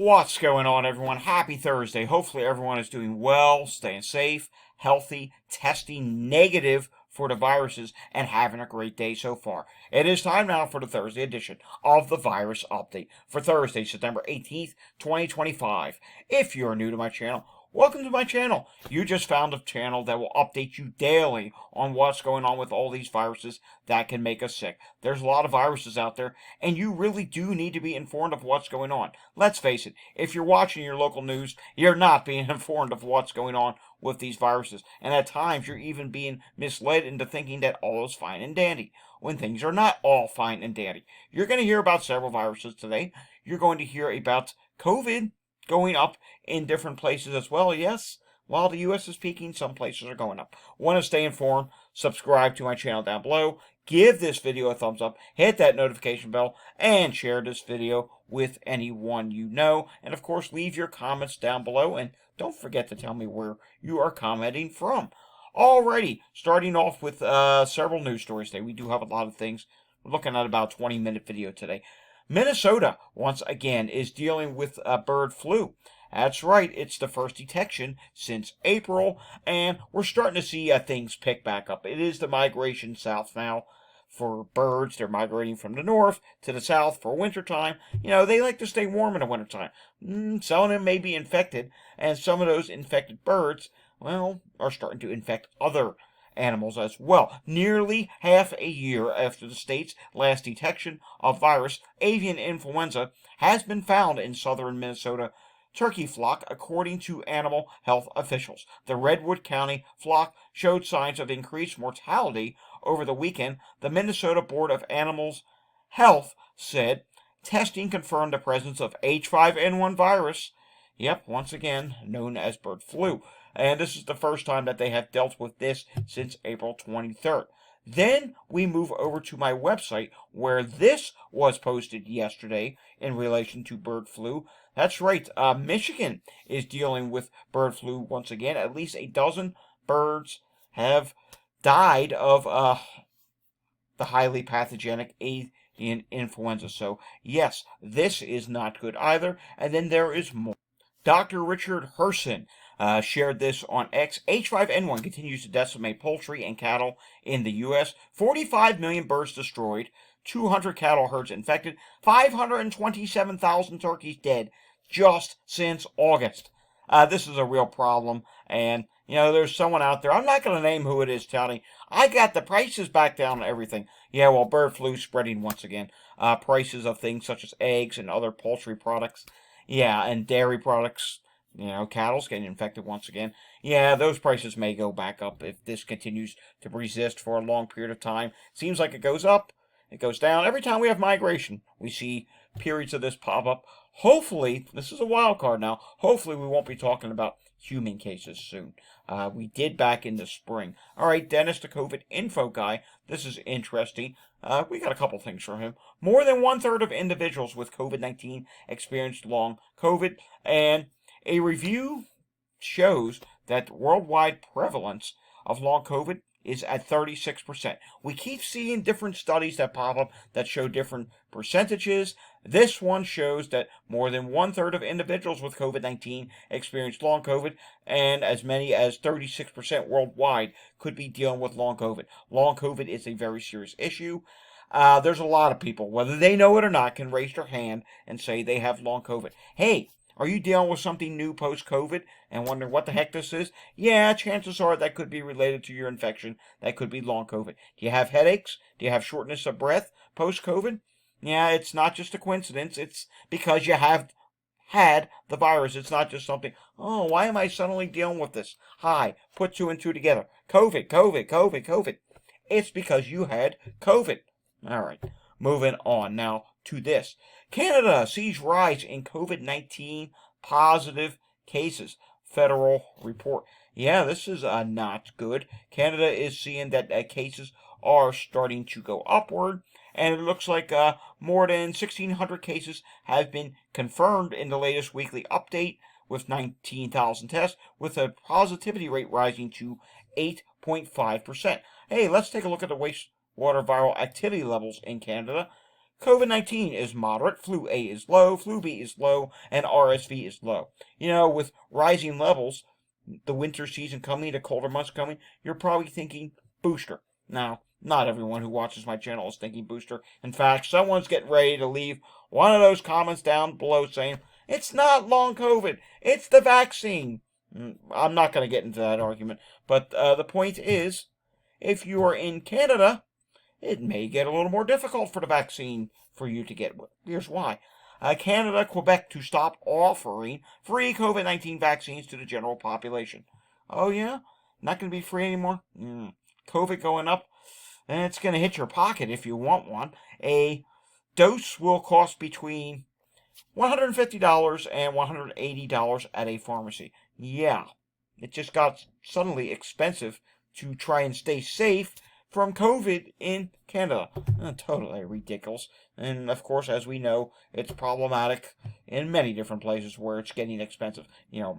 What's going on, everyone? Happy Thursday. Hopefully everyone is doing well, staying safe, healthy, testing negative for the viruses, and having a great day so far. It is time now for the Thursday edition of the Virus Update for Thursday, September 18th, 2025. If you're new to my channel, welcome to my channel. You just found a channel that will update you daily on what's going on with all these viruses that can make us sick. There's a lot of viruses out there, and you really do need to be informed of what's going on. Let's face it, if you're watching your local news, you're not being informed of what's going on with these viruses. And at times, you're even being misled into thinking that all is fine and dandy, when things are not all fine and dandy. You're going to hear about several viruses today. You're going to hear about COVID going up in different places as well. Yes, while the U.S. is peaking, some places are going up. Want to stay informed? Subscribe to my channel down below. Give this video a thumbs up. Hit that notification bell. And share this video with anyone you know. And of course, leave your comments down below. And don't forget to tell me where you are commenting from. Alrighty, starting off with several news stories today. We do have a lot of things. We're looking at about a 20-minute video today. Minnesota, once again, is dealing with bird flu. That's right, it's the first detection since April, and we're starting to see things pick back up. It is the migration south now for birds. They're migrating from the north to the south for wintertime. You know, they like to stay warm in the wintertime. Some of them may be infected, and some of those infected birds, well, are starting to infect other animals as well. Nearly half a year after the state's last detection of virus, avian influenza has been found in southern Minnesota turkey flock, according to animal health officials. The Redwood County flock showed signs of increased mortality over the weekend. The Minnesota Board of Animals Health said testing confirmed the presence of H5N1 virus. Yep, once again, known as bird flu. And this is the first time that they have dealt with this since April 23rd. Then we move over to my website where this was posted yesterday in relation to bird flu. That's right, Michigan is dealing with bird flu once again. At least a dozen birds have died of the highly pathogenic avian influenza. So, yes, this is not good either. And then there is more. Dr. Richard Herson shared this on X. H5N1 continues to decimate poultry and cattle in the U.S. 45 million birds destroyed, 200 cattle herds infected, 527,000 turkeys dead just since August. This is a real problem, and, you know, there's someone out there, I'm not going to name who it is, telling, I got the prices back down on everything. Yeah, well, bird flu spreading once again. Prices of things such as eggs and other poultry products. Yeah, and dairy products, you know, cattle's getting infected once again. Yeah, those prices may go back up if this continues to persist for a long period of time. Seems like it goes up, it goes down. Every time we have migration, we see periods of this pop up. Hopefully, this is a wild card now, hopefully we won't be talking about human cases soon. We did back in the spring. All right, Dennis, the COVID info guy. This is interesting. We got a couple things from him. More than 1/3 of individuals with COVID-19 experienced long COVID, and a review shows that worldwide prevalence of long COVID is at 36%. We keep seeing different studies that pop up that show different percentages. This one shows that more than 1/3 of individuals with COVID-19 experienced long COVID, and as many as 36% worldwide could be dealing with long COVID. Long COVID is a very serious issue. There's a lot of people, whether they know it or not, can raise their hand and say they have long COVID. Hey, are you dealing with something new post-COVID and wondering what the heck this is? Yeah, chances are that could be related to your infection. That could be long COVID. Do you have headaches? Do you have shortness of breath post-COVID? Yeah, it's not just a coincidence. It's because you have had the virus. It's not just something, oh, why am I suddenly dealing with this? Hi, put two and two together. COVID, COVID, COVID, COVID. It's because you had COVID. All right, moving on now to this. Canada sees rise in COVID-19 positive cases. Federal report. Yeah, this is not good. Canada is seeing that cases are starting to go upward, and it looks like more than 1,600 cases have been confirmed in the latest weekly update, with 19,000 tests, with a positivity rate rising to 8.5%. Hey, let's take a look at the wastewater viral activity levels in Canada. COVID-19 is moderate, flu A is low, flu B is low, and RSV is low. With rising levels, the winter season coming, the colder months coming, you're probably thinking booster. Now, not everyone who watches my channel is thinking booster. In fact, someone's getting ready to leave one of those comments down below saying, it's not long COVID, it's the vaccine. I'm not going to get into that argument, but the point is, if you are in Canada, it may get a little more difficult for the vaccine for you to get. Here's why. Canada, Quebec to stop offering free COVID-19 vaccines to the general population. Oh yeah? Not going to be free anymore? COVID going up? And it's going to hit your pocket if you want one. A dose will cost between $150 and $180 at a pharmacy. Yeah, it just got suddenly expensive to try and stay safe from COVID in Canada. Totally ridiculous. And of course, as we know, it's problematic in many different places where it's getting expensive.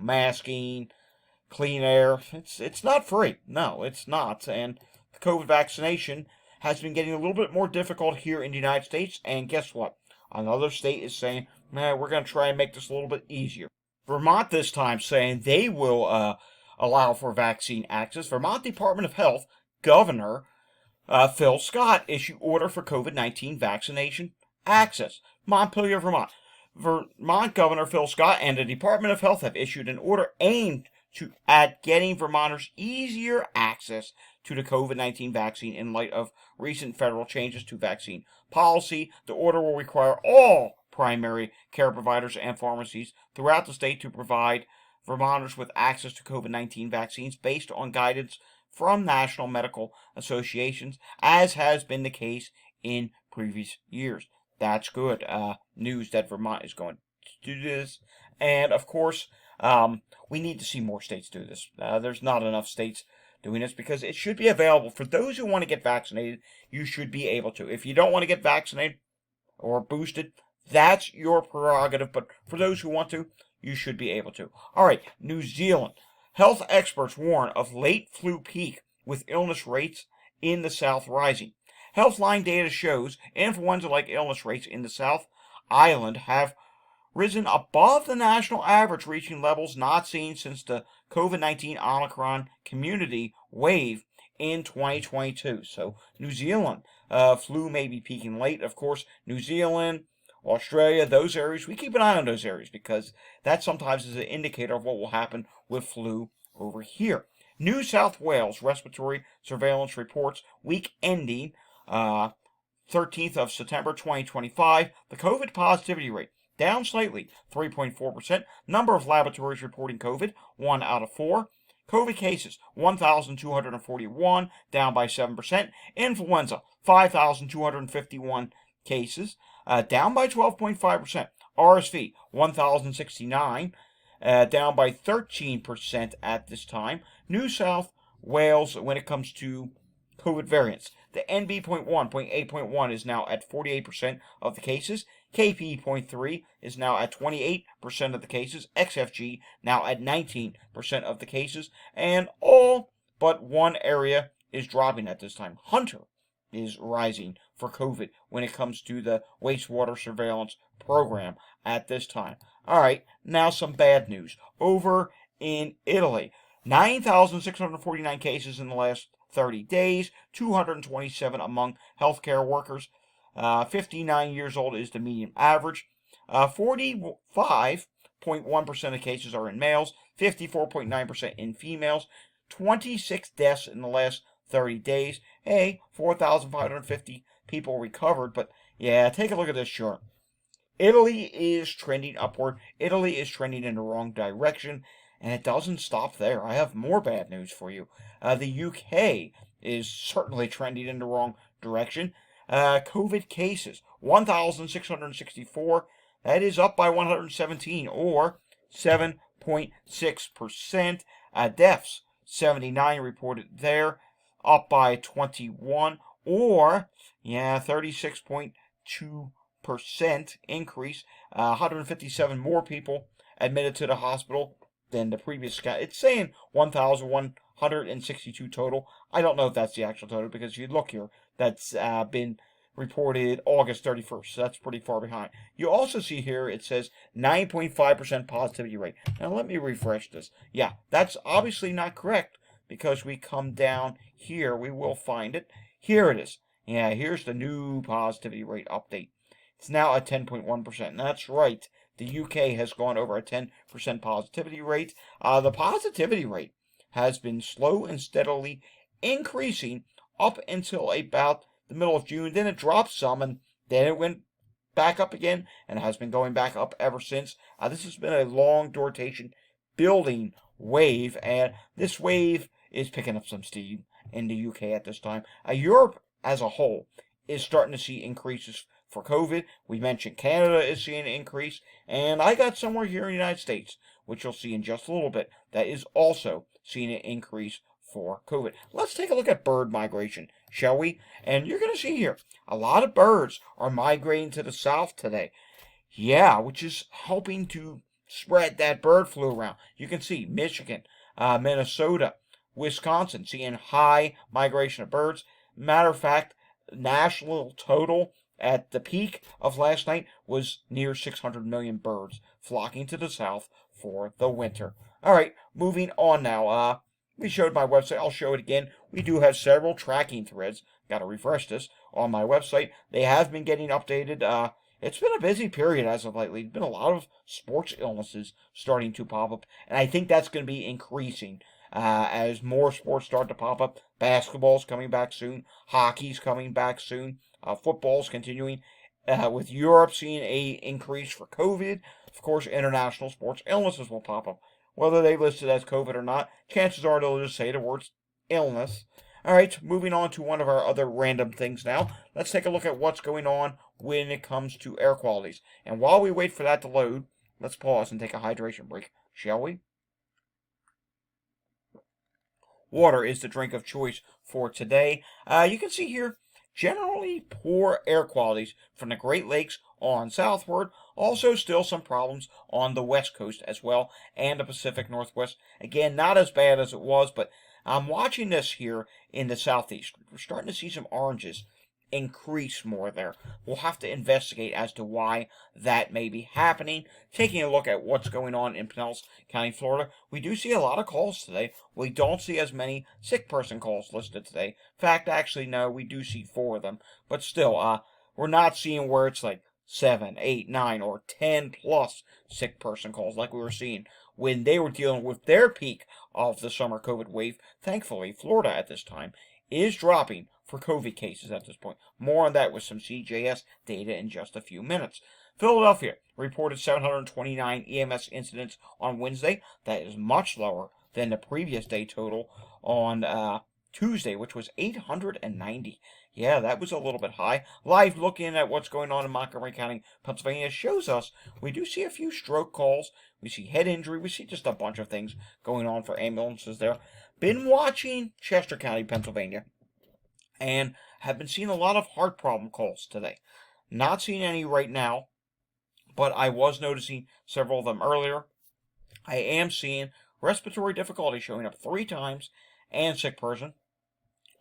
Masking, clean air. It's not free. No, it's not. And the COVID vaccination has been getting a little bit more difficult here in the United States. And guess what? Another state is saying, we're going to try and make this a little bit easier. Vermont this time saying they will allow for vaccine access. Vermont Department of Health Governor Phil Scott issued order for COVID-19 vaccination access. Montpelier, Vermont. Vermont Governor Phil Scott and the Department of Health have issued an order aimed at getting Vermonters easier access to the COVID-19 vaccine in light of recent federal changes to vaccine policy. The order will require all primary care providers and pharmacies throughout the state to provide Vermonters with access to COVID-19 vaccines based on guidance from national medical associations, as has been the case in previous years. That's good news that Vermont is going to do this. And, of course, we need to see more states do this. There's not enough states doing this because it should be available. For those who want to get vaccinated, you should be able to. If you don't want to get vaccinated or boosted, that's your prerogative. But for those who want to, you should be able to. All right, New Zealand. Health experts warn of late flu peak with illness rates in the South rising. Healthline data shows influenza-like illness rates in the South Island have risen above the national average, reaching levels not seen since the COVID-19 Omicron community wave in 2022. So New Zealand, flu may be peaking late. Of course, New Zealand, Australia, those areas, we keep an eye on those areas because that sometimes is an indicator of what will happen with flu over here. New South Wales respiratory surveillance reports week ending 13th of September 2025, the COVID positivity rate down slightly, 3.4%. Number of laboratories reporting COVID, 1 out of 4. COVID cases, 1,241, down by 7%. Influenza, 5,251 cases, down by 12.5%. RSV, 1,069, down by 13% at this time. New South Wales, when it comes to COVID variants, the NB.1.8.1 is now at 48% of the cases. KP.3 is now at 28% of the cases. XFG now at 19% of the cases. And all but one area is dropping at this time. Hunter is rising for COVID when it comes to the wastewater surveillance program at this time. All right, now some bad news. Over in Italy, 9,649 cases in the last 30 days, 227 among healthcare workers. 59 years old is the median average. 45.1% of cases are in males, 54.9% in females. 26 deaths in the last 30 days. Hey, 4,550 people recovered, but yeah, take a look at this chart. Italy is trending upward. Italy is trending in the wrong direction, and it doesn't stop there. I have more bad news for you. The UK is certainly trending in the wrong direction. COVID cases, 1,664. That is up by 117, or 7.6%. Deaths, 79 reported there, up by 21, or 36.2% increase. 157 more people admitted to the hospital than the previous count. It's saying 1,162 total. I don't know if that's the actual total because if you look here, that's been reported August 31st. So that's pretty far behind. You also see here it says 9.5% positivity rate. Now let me refresh this. Yeah, that's obviously not correct because we come down here. We will find it. Here it is. Yeah, here's the new positivity rate update. It's now at 10.1%. That's right. The UK has gone over a 10% positivity rate. The positivity rate has been slow and steadily increasing up until about the middle of June. Then it dropped some, and then it went back up again, and has been going back up ever since. This has been a long duration building wave, and this wave is picking up some steam in the UK at this time. Europe as a whole is starting to see increases for COVID. We mentioned Canada is seeing an increase, and I got somewhere here in the United States, which you'll see in just a little bit, that is also seeing an increase for COVID. Let's take a look at bird migration, shall we? And you're going to see here, a lot of birds are migrating to the south today. Yeah, which is helping to spread that bird flu around. You can see Michigan, Minnesota, Wisconsin seeing high migration of birds. Matter of fact, national total at the peak of last night was near 600 million birds flocking to the south for the winter. All right, moving on now. We showed my website. I'll show it again. We do have several tracking threads. Got to refresh this on my website. They have been getting updated. It's been a busy period as of lately. There's been a lot of sports illnesses starting to pop up, and I think that's going to be increasing as more sports start to pop up. Basketball's coming back soon. Hockey's coming back soon. Football's continuing. With Europe seeing a increase for COVID, of course, international sports illnesses will pop up. Whether they list it as COVID or not, chances are they'll just say the words illness. All right, moving on to one of our other random things now. Let's take a look at what's going on when it comes to air qualities. And while we wait for that to load, let's pause and take a hydration break, shall we? Water is the drink of choice for today. You can see here, generally poor air qualities from the Great Lakes on southward. Also still some problems on the west coast as well, and the Pacific Northwest. Again, not as bad as it was, but I'm watching this here in the southeast. We're starting to see some oranges increase more there. We'll have to investigate as to why that may be happening. Taking a look at what's going on in Pinellas County, Florida, we do see a lot of calls today. We don't see as many sick person calls listed today. In fact, actually, no, we do see 4 of them. But still, we're not seeing where it's like 7, 8, 9, or 10 plus sick person calls like we were seeing when they were dealing with their peak of the summer COVID wave. Thankfully, Florida at this time is dropping for COVID cases at this point. More on that with some CJS data in just a few minutes. Philadelphia reported 729 EMS incidents on Wednesday. That is much lower than the previous day total on Tuesday, which was 890. Yeah, that was a little bit high. Live looking at what's going on in Montgomery County, Pennsylvania, shows us we do see a few stroke calls. We see head injury. We see just a bunch of things going on for ambulances there. Been watching Chester County, Pennsylvania, and have been seeing a lot of heart problem calls today. Not seeing any right now, but I was noticing several of them earlier. I am seeing respiratory difficulty showing up 3 times, and sick person.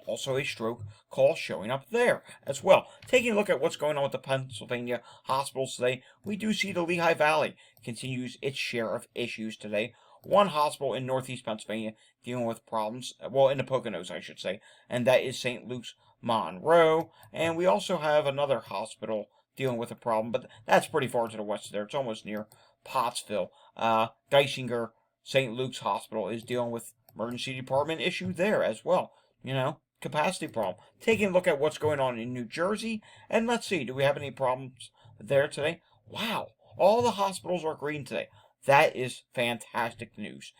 Also a stroke call showing up there as well. Taking a look at what's going on with the Pennsylvania hospitals today, we do see the Lehigh Valley continues its share of issues today. One hospital in northeast Pennsylvania dealing with problems, well, in the Poconos, I should say, and that is St. Luke's Monroe. And we also have another hospital dealing with a problem, but that's pretty far to the west there. It's almost near Pottsville. Geisinger St. Luke's Hospital is dealing with emergency department issue there as well. You know, capacity problem. Taking a look at what's going on in New Jersey, and let's see, do we have any problems there today? Wow, all the hospitals are green today. That is fantastic news.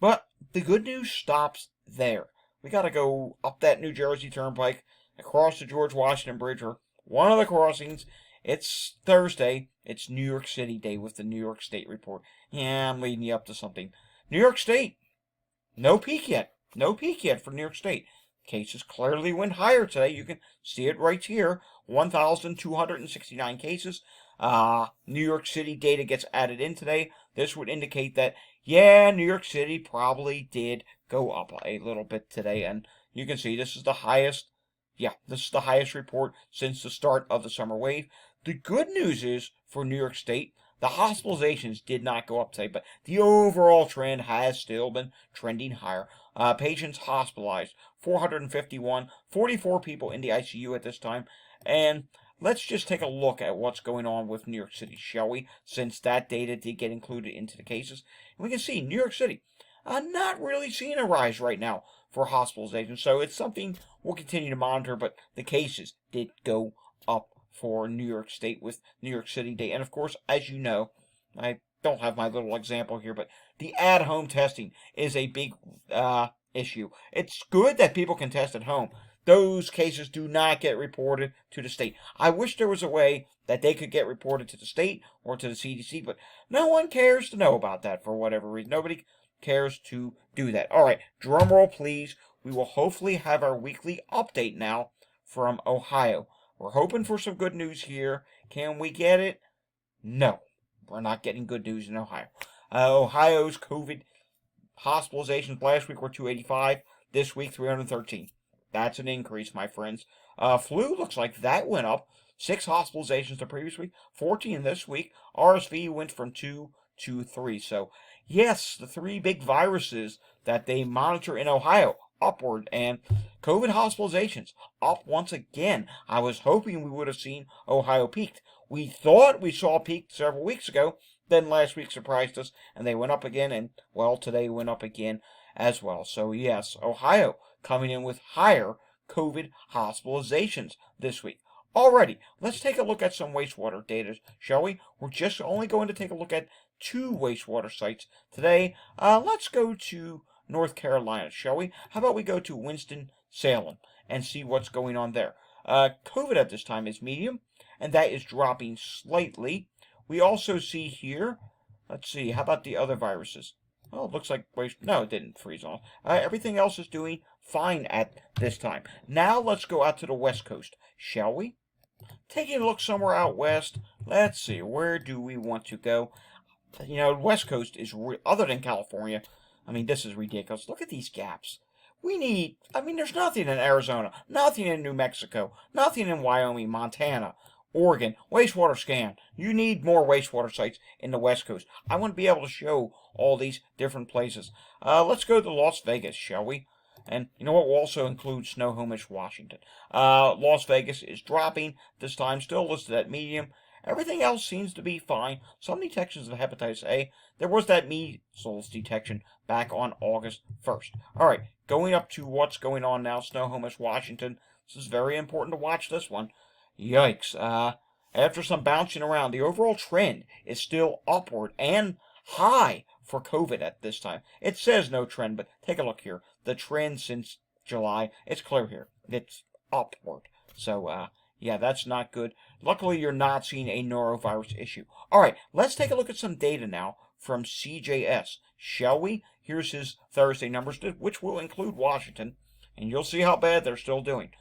But the good news stops there. We got to go up that New Jersey Turnpike, across the George Washington Bridge, or one of the crossings. It's Thursday. It's New York City Day with the New York State report. Yeah, I'm leading you up to something. New York State, no peak yet. No peak yet for New York State. Cases clearly went higher today. You can see it right here. 1,269 cases. New York City data gets added in today. This would indicate that, yeah, New York City probably did go up a little bit today. And you can see this is the highest Yeah, this is the highest report since the start of the summer wave. The good news is for New York State, the hospitalizations did not go up today, but the overall trend has still been trending higher. Patients hospitalized, 451, 44 people in the ICU at this time. And let's just take a look at what's going on with New York City, shall we? Since that data did get included into the cases. And we can see New York City, not really seeing a rise right now for hospitalization. So it's something we'll continue to monitor, but the cases did go up for New York State with New York City Day. And of course, as you know, I don't have my little example here, but the at-home testing is a big issue. It's good that people can test at home. Those cases do not get reported to the state. I wish there was a way that they could get reported to the state or to the CDC, but no one cares to know about that for whatever reason. Nobody cares to do that. All right, drum roll, please. We will hopefully have our weekly update now from Ohio. We're hoping for some good news here. Can we get it? No, we're not getting good news in Ohio. Ohio's COVID hospitalizations last week were 285. This week, 313. That's an increase, my friends. Flu looks like that went up. 6 hospitalizations the previous week, 14 this week. RSV went from 2 to 3. So, yes, the 3 big viruses that they monitor in Ohio, upward, and COVID hospitalizations up once again. I was hoping we would have seen Ohio peaked. We thought we saw a peak several weeks ago. Then last week surprised us, and they went up again, and, well, today went up again as well. So, yes, Ohio coming in with higher COVID hospitalizations this week. Alrighty, let's take a look at some wastewater data, shall we? We're just only going to take a look at 2 wastewater sites today. Let's go to North Carolina, shall we? How about we go to Winston-Salem and see what's going on there? COVID at this time is medium, and that is dropping slightly. We also see here, let's see, how about the other viruses? Well, it looks like, no, it didn't freeze off. Everything else is doing fine at this time. Now let's go out to the West Coast, shall we? Taking a look somewhere out west, let's see, where do we want to go? You know, West Coast is, other than California, I mean, this is ridiculous. Look at these gaps. There's nothing in Arizona, nothing in New Mexico, nothing in Wyoming, Montana, Oregon, wastewater scan. You need more wastewater sites in the West Coast. I want to be able to show all these different places. Let's go to Las Vegas, shall we? And you know what? We'll also include Snohomish, Washington. Las Vegas is dropping this time, still listed at medium. Everything else seems to be fine. Some detections of hepatitis A. There was that measles detection back on August 1st. All right, going up to what's going on now, Snohomish, Washington. This is very important to watch this one. Yikes. After some bouncing around, the overall trend is still upward and high for COVID at this time. It says no trend, but take a look here. The trend since July, it's clear here. It's upward. So, yeah, that's not good. Luckily, you're not seeing a norovirus issue. All right, let's take a look at some data now from CJS, shall we? Here's his Thursday numbers, which will include Washington, and you'll see how bad they're still doing.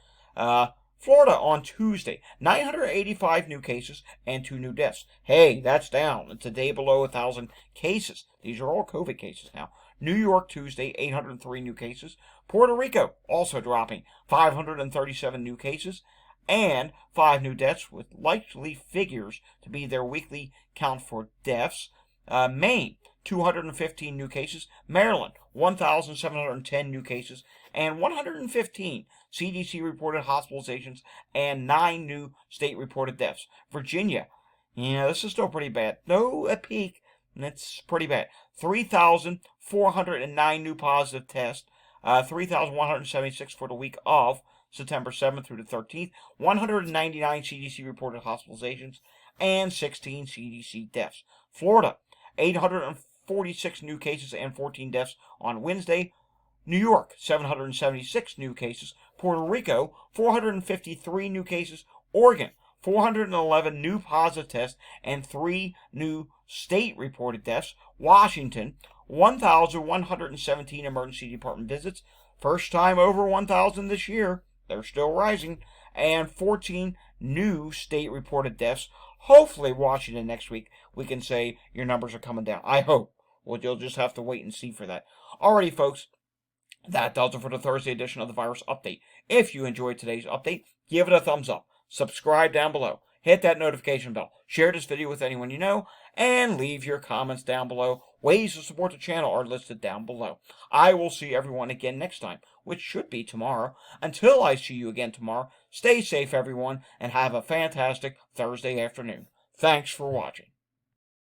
Florida on Tuesday, 985 new cases and 2 new deaths. Hey, that's down. It's a day below 1,000 cases. These are all COVID cases now. New York Tuesday, 803 new cases. Puerto Rico also dropping, 537 new cases and 5 new deaths, with likely figures to be their weekly count for deaths. Maine, 215 new cases. Maryland, 1,710 new cases and 115 CDC reported hospitalizations and 9 new state reported deaths. Virginia, this is still pretty bad. No, a peak, it's pretty bad. 3,409 new positive tests, 3,176 for the week of September 7th through the 13th, 199 CDC reported hospitalizations, and 16 CDC deaths. Florida, 846 new cases and 14 deaths on Wednesday. New York, 776 new cases. Puerto Rico, 453 new cases. Oregon, 411 new positive tests and 3 new state-reported deaths. Washington, 1,117 emergency department visits. First time over 1,000 this year. They're still rising. And 14 new state-reported deaths. Hopefully, Washington next week, we can say your numbers are coming down. I hope. Well, you'll just have to wait and see for that. Alrighty, folks. That does it for the Thursday edition of the Virus Update. If you enjoyed today's update, give it a thumbs up, subscribe down below, hit that notification bell, share this video with anyone you know, and leave your comments down below. Ways to support the channel are listed down below. I will see everyone again next time, which should be tomorrow. Until I see you again tomorrow, stay safe everyone, and have a fantastic Thursday afternoon. Thanks for watching.